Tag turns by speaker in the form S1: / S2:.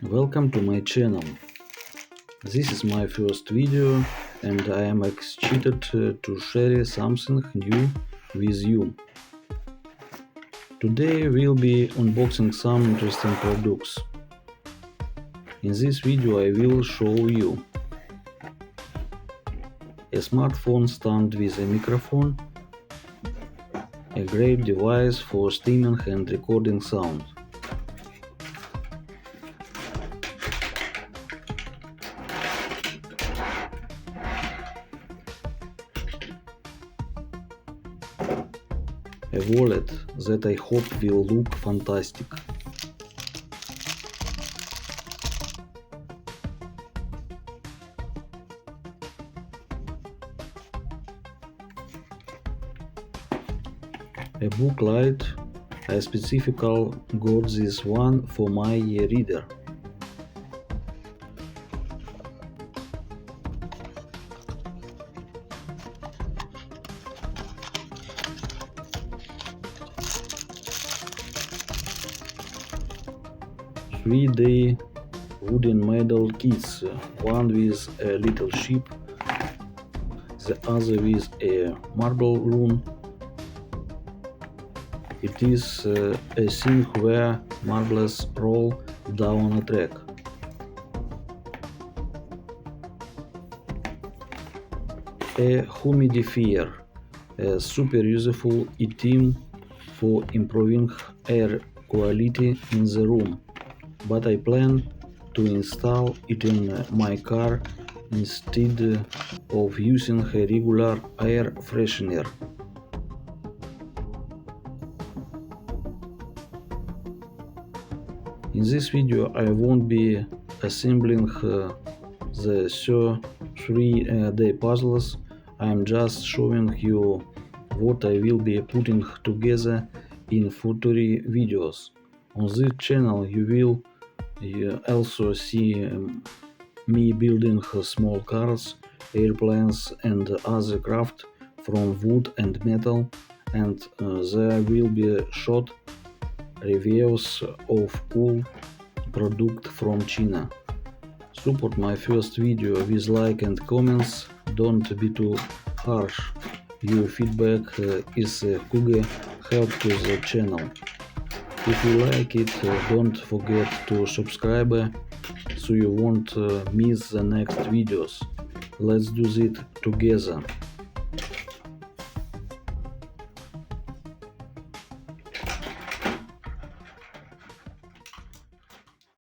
S1: Welcome to my channel. This is my first video and I am excited to share something new with you. Today we'll be unboxing some interesting products. In this video I will show you a smartphone stand with a microphone, a great device for streaming and recording sound. A wallet that I hope will look fantastic. A book light. I specifically got this one for my reader. Three-day wooden medal kits, one with a little ship, the other with a marble rune. It is a thing where marbles roll down a track. A humidifier, a super useful item for improving air quality in the room, but I plan to install it in my car instead of using a regular air freshener. In this video I won't be assembling the 3D puzzles. I am just showing you what I will be putting together in future videos. On this channel you will also see me building small cars, airplanes and other craft from wood and metal, and there will be short reviews of cool product from China. Support my first video with like and comments. Don't be too harsh. Your feedback is a big help to the channel. If you like it, don't forget to subscribe so you won't miss the next videos. Let's do it together.